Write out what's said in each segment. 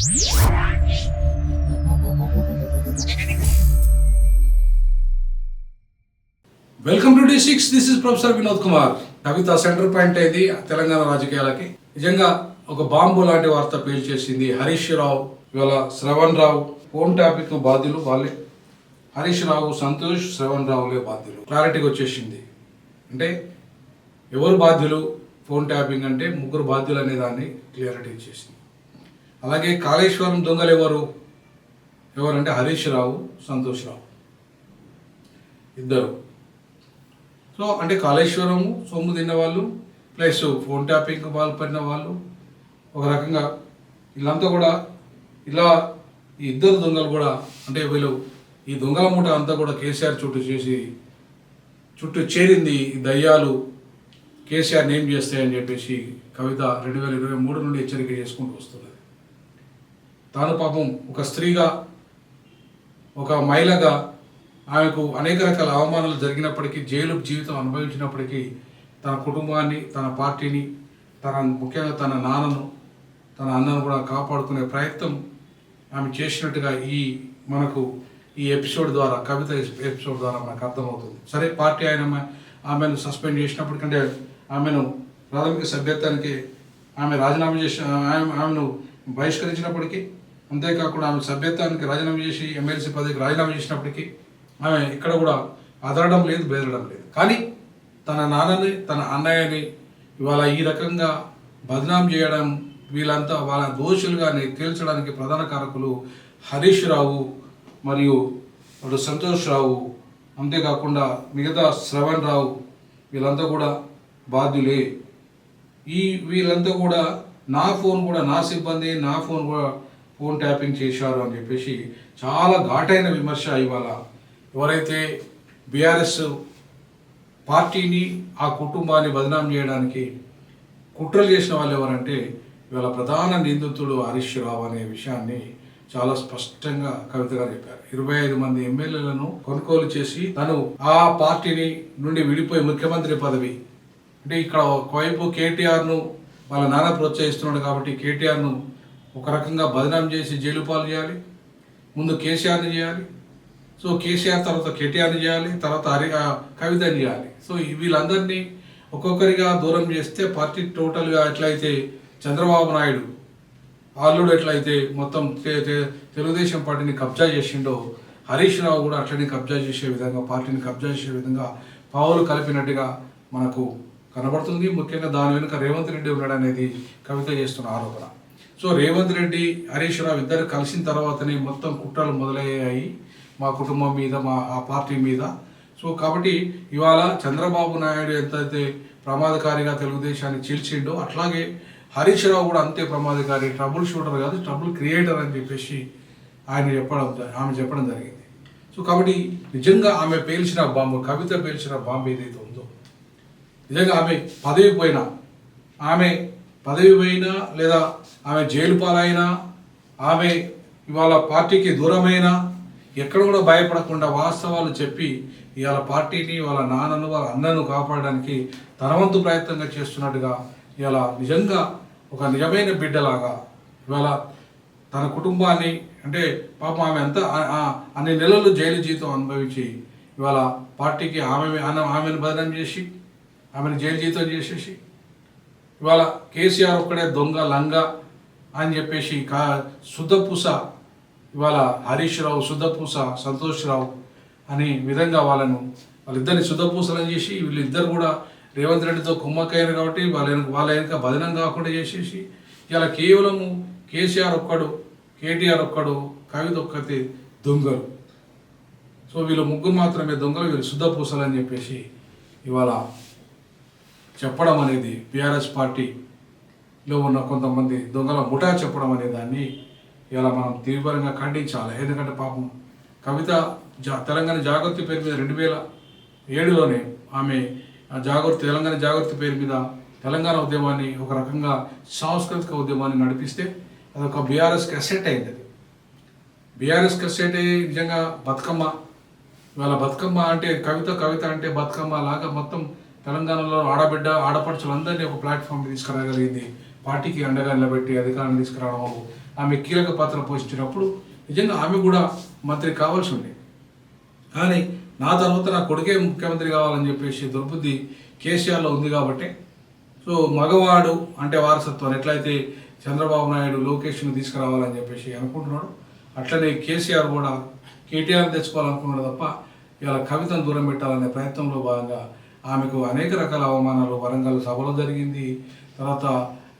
Welcome to D6. This is professor Vinod Kumar. Kavitha centre point అయింది తెలంగాణ రాజకీయాలకి. నిజంగా ఒక బాంబు లాంటి వార్త పేల్చేసింది. హరీష్ రావు, ఇవాళ శ్రవణ్ రావు ఫోన్ టాపిక్ బాధ్యులు వాళ్ళే. హరీష్ రావు, సంతోష్, శ్రవణ్ రావులే బాధ్యులు. క్లారిటీకి వచ్చేసింది. అంటే ఎవరు బాధ్యులు? ఫోన్ ట్యాపింగ్ అంటే ముగ్గురు బాధ్యులు అనే దాన్ని క్లియరిటీ ఇచ్చేసింది. అలాగే కాళేశ్వరం దొంగలు ఎవరంటే హరీష్ రావు, సంతోష్ రావు ఇద్దరు. సో అంటే కాళేశ్వరము సొమ్ము తిన్న వాళ్ళు ప్లస్ ఫోన్ ట్యాపింగ్ పాల్పడిన వాళ్ళు ఒక రకంగా వీళ్ళంతా కూడా ఇలా ఈ ఇద్దరు దొంగలు కూడా అంటే వీళ్ళు ఈ దొంగల మూట అంతా కూడా కేసీఆర్ చుట్టూ చేరింది. ఈ దయ్యాలు కేసీఆర్ నేమ్ చేస్తాయని చెప్పేసి కవిత 2023 నుండి హెచ్చరిక చేసుకుంటూ వస్తున్నది. తాను పాపం ఒక స్త్రీగా, ఒక మహిళగా ఆమెకు అనేక రకాల అవమానాలు జరిగినప్పటికీ, జైలు జీవితం అనుభవించినప్పటికీ తన కుటుంబాన్ని, తన పార్టీని, ముఖ్యంగా తన నాన్నను, తన అన్నను కూడా కాపాడుకునే ప్రయత్నం ఆమె చేసినట్టుగా మనకు ఈ ఎపిసోడ్ ద్వారా, కవిత ఎపిసోడ్ ద్వారా మనకు అర్థమవుతుంది. సరే, పార్టీ ఆమెను సస్పెండ్ చేసినప్పటికంటే ఆమెను ప్రాథమిక సభ్యత్వానికి ఆమె రాజీనామా చేసి ఆమెను బహిష్కరించినప్పటికీ, అంతేకాకుండా ఆమె సభ్యత్వానికి రాజీనామా చేసి ఎమ్మెల్సీ పదవికి రాజీనామా చేసినప్పటికీ ఆమె ఇక్కడ కూడా అదరడం లేదు, బెదరడం లేదు. కానీ తన నాన్నని, తన అన్నయ్యని ఇవాళ ఈ రకంగా బదనాం చేయడం, వీళ్ళంతా వాళ్ళ దోషులుగా తేల్చడానికి ప్రధాన కారకులు హరీష్ రావు మరియు సంతోష్ రావు, అంతేకాకుండా మిగతా శ్రవణ్ రావు, వీళ్ళంతా కూడా బాధ్యులే. వీళ్ళంతా కూడా నా సిబ్బంది నా ఫోన్ కూడా ఫోన్ ట్యాపింగ్ చేశారు అని చెప్పేసి చాలా ఘాటైన విమర్శ ఇవాళ ఎవరైతే బీఆర్ఎస్ పార్టీని, ఆ కుటుంబాన్ని బదనాం చేయడానికి కుట్రలు చేసిన వాళ్ళు ఎవరంటే ఇవాళ ప్రధాన నిందితుడు హరీష్ రావు అనే విషయాన్ని చాలా స్పష్టంగా కవిత గారు చెప్పారు. 25 మంది ఎమ్మెల్యేలను కొనుగోలు చేసి తను ఆ పార్టీని నుండి విడిపోయి ముఖ్యమంత్రి పదవి, అంటే ఇక్కడ ఒకవైపు కేటీఆర్ను వాళ్ళ నాన్న ప్రోత్సహిస్తున్నాడు కాబట్టి కేటీఆర్ను ఒక రకంగా బదనాం చేసి జైలు పాలు చేయాలి, ముందు కేసీఆర్ని చేయాలి, సో కేసీఆర్ తర్వాత కేటీఆర్ని చేయాలి, తర్వాత కవితని చేయాలి. సో వీళ్ళందరినీ ఒక్కొక్కరిగా దూరం చేస్తే పార్టీ టోటల్గా ఎట్లయితే చంద్రబాబు నాయుడు అల్లుడు ఎట్లయితే మొత్తం తెలుగుదేశం పార్టీని కబ్జా చేసిండో, హరీష్ రావు కూడా అట్లనే కబ్జా చేసే విధంగా, పార్టీని కబ్జా చేసే విధంగా పావులు కలిపినట్టుగా మనకు కనబడుతుంది. ముఖ్యంగా దాని వెనుక రేవంత్ రెడ్డి ఉన్నాడనేది కవిత చేస్తున్న ఆరోపణ. సో రేవంత్ రెడ్డి, హరీష్ రావు ఇద్దరు కలిసిన తర్వాతనే మొత్తం కుట్రలు మొదలయ్యాయి మా కుటుంబం మీద, ఆ పార్టీ మీద. సో కాబట్టి ఇవాళ చంద్రబాబు నాయుడు ఎంతైతే ప్రమాదకారిగా తెలుగుదేశాన్ని చీల్చిండో అట్లాగే హరీష్ రావు కూడా అంతే ప్రమాదకారి, ట్రబుల్ షూటర్ కాదు, ట్రబుల్ క్రియేటర్ అని చెప్పేసి ఆమె చెప్పడం జరిగింది. సో కాబట్టి నిజంగా ఆమె పేల్చిన బాంబు, కవిత పేల్చిన బాంబు ఏదైతే ఉందో, నిజంగా ఆమె పదవి పోయినా లేదా ఆమె జైలు పాలైనా, ఆమె ఇవాళ పార్టీకి దూరమైనా ఎక్కడ కూడా భయపడకుండా వాస్తవాలు చెప్పి ఇవాళ పార్టీని, వాళ్ళ నాన్నను, వాళ్ళ అన్నను కాపాడడానికి తన వంతు ప్రయత్నంగా చేస్తున్నట్టుగా ఇవాళ నిజంగా ఒక నిజమైన బిడ్డలాగా ఇవాళ తన కుటుంబాన్ని, అంటే పాపం ఆమె అంతా అన్ని నెలలు జైలు జీవితం అనుభవించి ఇవాళ పార్టీకి ఆమెను బదనం చేసి ఆమెను జైలు జీవితం చేసేసి ఇవాళ కేసీఆర్ ఒక్కడే దొంగ లంగ అని చెప్పేసి శుద్ధపూస ఇవాళ హరీష్ రావు, శుద్ధపూస సంతోష్ రావు అనే విధంగా వాళ్ళిద్దరిని శుద్ధపూసలను చేసి వీళ్ళిద్దరు కూడా రేవంత్ రెడ్డితో కుమ్మక్కయ్యారు కాబట్టి వాళ్ళ వెనుక బదనం కాకుండా చేసేసి ఇలా కేవలము కేసీఆర్ ఒక్కడు, కేటీఆర్ ఒక్కడు, కవిత ఒక్కతే దొంగలు. సో వీళ్ళు ముగ్గురు మాత్రమే దొంగలు, వీళ్ళు శుద్ధపూసలు అని చెప్పేసి ఇవాళ చెప్పడం అనేది బీఆర్ఎస్ పార్టీలో ఉన్న కొంతమంది దొంగల ముఠా చెప్పడం అనే దాన్ని ఇలా మనం తీవ్రంగా ఖండించాలి. ఎందుకంటే పాపం కవిత తెలంగాణ జాగృతి పేరు మీద 2007లోనే ఆమె తెలంగాణ జాగృతి పేరు మీద తెలంగాణ ఉద్యమాన్ని ఒక రకంగా సాంస్కృతిక ఉద్యమాన్ని నడిపిస్తే అదొక బీఆర్ఎస్కి అసెట్ అయింది. బీఆర్ఎస్కి అసెట్ అయ్యి నిజంగా బతుకమ్మ, ఇవాళ బతుకమ్మ అంటే కవిత అంటే బతుకమ్మ లాగా మొత్తం తెలంగాణలో ఆడపడుచులందరినీ ఒక ప్లాట్ఫామ్ తీసుకురాగలిగింది పార్టీకి అండగా నిలబెట్టి అధికారాన్ని తీసుకురావడం ఆమె కీలక పాత్ర పోషించినప్పుడు నిజంగా ఆమె కూడా మంత్రి కావాల్సి ఉంది. కానీ నా తర్వాత నా కొడుకే ముఖ్యమంత్రి కావాలని చెప్పేసి దుర్బుద్ధి కేసీఆర్లో ఉంది కాబట్టి సో మగవాడు అంటే వారసత్వాన్ని ఎట్లయితే చంద్రబాబు నాయుడు లోకేష్ను తీసుకురావాలని చెప్పేసి అనుకుంటున్నాడు, అట్లనే కేసీఆర్ కూడా కేటీఆర్ తెచ్చుకోవాలనుకున్నాడు తప్ప ఇవాళ కవితను దూరం పెట్టాలనే ప్రయత్నంలో భాగంగా ఆమెకు అనేక రకాల అవమానాలు వరంగల్ సభలో జరిగింది, తర్వాత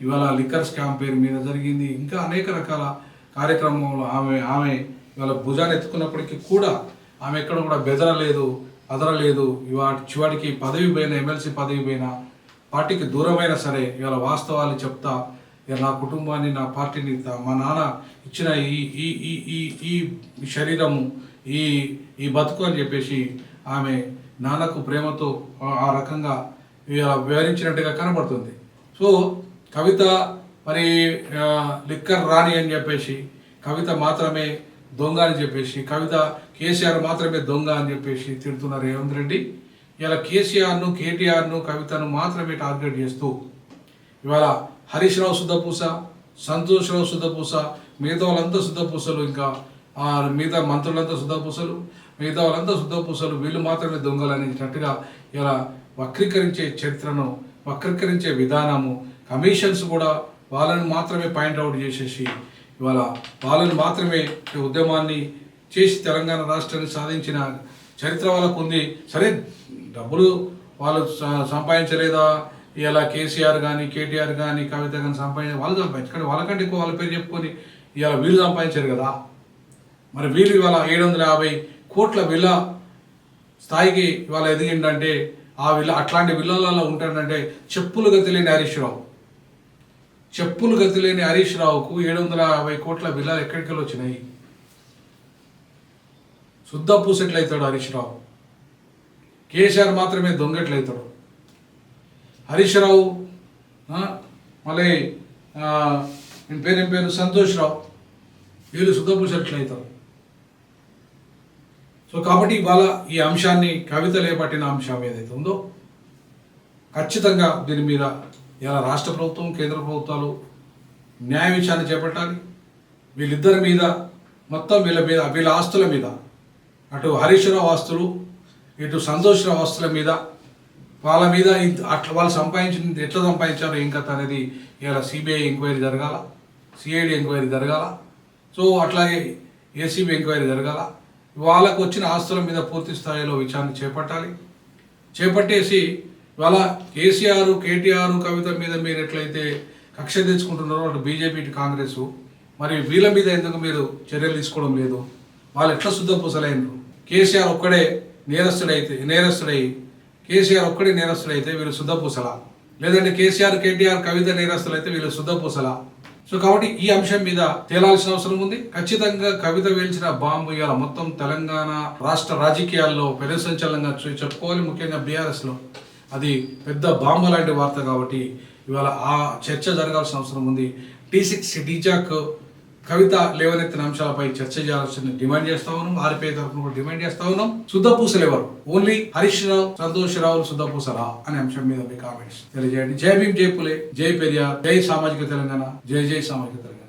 ఇవాళ లిక్కర్ స్కామ్ పేరు మీద జరిగింది, ఇంకా అనేక రకాల కార్యక్రమంలో ఆమె ఇవాళ భుజాన్ని ఎత్తుకున్నప్పటికీ కూడా ఆమె ఎక్కడ కూడా బెదరలేదు, అదరలేదు. చివాడికి పదవి పోయిన, ఎమ్మెల్సీ పదవి పోయిన, పార్టీకి దూరమైనా సరే ఇవాళ వాస్తవాలు చెప్తా ఇక నా కుటుంబాన్ని, నా పార్టీని, మా నాన్న ఇచ్చిన ఈ శరీరము, ఈ బతుకు అని చెప్పేసి ఆమె నాన్నకు ప్రేమతో ఆ రకంగా వివరించినట్టుగా కనబడుతుంది. సో కవిత మరి లిక్కర్ రాణి అని చెప్పేసి, కవిత మాత్రమే దొంగ అని చెప్పేసి, కవిత కేసీఆర్ మాత్రమే దొంగ అని చెప్పేసి తిడుతున్నారు రేవంత్ రెడ్డి. ఇలా కేసీఆర్ను, కేటీఆర్ను, కవితను మాత్రమే టార్గెట్ చేస్తూ ఇవాళ హరీష్ రావు శుద్ధపూస, సంతోష్ రావు శుద్ధపూస, మిగతా వాళ్ళంతా శుద్ధపూసలు, ఇంకా మిగతా మంత్రులంతా శుద్ధపూసలు, మిగతా వాళ్ళంతా శుద్ధపూసలు, వీళ్ళు మాత్రమే దొంగలు అనేటట్టుగా ఇలా వక్రీకరించే చరిత్రను, వక్రీకరించే విధానము, కమిషన్స్ కూడా వాళ్ళని మాత్రమే పాయింట్అవుట్ చేసేసి ఇవాళ వాళ్ళని మాత్రమే ఉద్యమాన్ని చేసి తెలంగాణ రాష్ట్రాన్ని సాధించిన చరిత్ర వాళ్ళకు ఉంది. సరే డబ్బులు వాళ్ళు సంపాదించలేదా, ఇలా కేసీఆర్ కానీ, కేటీఆర్ కానీ, కవిత కానీ వాళ్ళు సంపాదించారు, కానీ వాళ్ళకంటే ఎక్కువ వాళ్ళ పేరు చెప్పుకొని ఇవాళ వీళ్ళు సంపాదించారు కదా. మరి వీళ్ళు ఇవాళ 750 కోట్ల విల్ల స్థాయికి ఇవాళ ఎదిగిందంటే ఆ విల్ల అట్లాంటి విల్లలలో ఉంటాడంటే చెప్పులు గతిలేని హరీష్ రావు, చెప్పులు గతిలేని హరీష్ రావుకు 750 కోట్ల విల్లాలు ఎక్కడికి వచ్చినాయి? శుద్ధ పూసెట్లయితాడు హరీష్ రావు, కేసీఆర్ మాత్రమే దొంగట్లయితాడు. హరీష్ రావు మళ్ళీ పేరు సంతోష్ రావు, వీళ్ళు శుద్ధ పూసెట్లయితారు. సో కాబట్టి ఇవాళ ఈ అంశాన్ని కవిత లేపట్టిన అంశం ఏదైతే ఉందో ఖచ్చితంగా దీని మీద ఇలా రాష్ట్ర ప్రభుత్వం, కేంద్ర ప్రభుత్వాలు న్యాయ విషయాన్ని చేపట్టాలి. వీళ్ళిద్దరి మీద మొత్తం వీళ్ళ ఆస్తుల మీద, అటు హరీష్ రావు ఆస్తులు, ఇటు సంతోష్ రావు ఆస్తుల మీద, వాళ్ళ మీద అట్లా వాళ్ళు సంపాదించింది ఎట్లా సంపాదించారో ఏం కథ అనేది ఇలా సిబిఐ ఎంక్వైరీ జరగాల, సిఐడి ఎంక్వైరీ జరగాల, సో అట్లాగే ఏసీబీ ఎంక్వైరీ జరగాల. వాళ్ళకు వచ్చిన ఆస్తుల మీద పూర్తి స్థాయిలో విచారణ చేపట్టాలి. చేపట్టేసి వాళ్ళ కేసీఆర్, కేటీఆర్, కవిత మీద మీరు ఎట్లయితే కక్ష తెచ్చుకుంటున్నారో అటు బీజేపీ, ఇటు కాంగ్రెస్, మరి వీళ్ళ మీద ఎందుకు మీరు చర్యలు తీసుకోవడం లేదు? వాళ్ళు ఎట్లా శుద్ధపూసలైనరు? కేసీఆర్ ఒక్కడే నేరస్తుడై కేసీఆర్ ఒక్కడే నేరస్తుడైతే వీళ్ళు శుద్ధపూసలా? లేదంటే కేసీఆర్, కేటీఆర్, కవిత నేరస్తులైతే వీళ్ళు శుద్ధపూసలా? సో కాబట్టి ఈ అంశం మీద తేలాల్సిన అవసరం ఉంది. ఖచ్చితంగా కవిత వేల్చిన బాంబు ఇవాళ మొత్తం తెలంగాణ రాష్ట్ర రాజకీయాల్లో పెను సంచలనంగా చెప్పుకోవాలి. ముఖ్యంగా బీఆర్ఎస్లో అది పెద్ద బాంబు లాంటి వార్త కాబట్టి ఇవాళ ఆ చర్చ జరగాల్సిన అవసరం ఉంది. T6 డీజాక్ కవిత లేవనెత్తిన అంశాలపై చర్చ చేయాల్సిన డిమాండ్ చేస్తా ఉన్నాం. ఆర్పీఐ తరఫున కూడా డిమాండ్ చేస్తా ఉన్నాం. శుద్ధపూసలు ఎవరు? ఓన్లీ హరీష్ రావు, సంతోష్ రావు శుద్ధపూసలా అనే అంశం మీద మీ కామెంట్స్ తెలియజేయండి. జై భీమ్, జై పులే, జై పెరియార్, జై సామాజిక తెలంగాణ, జై జై సామాజిక తెలంగాణ.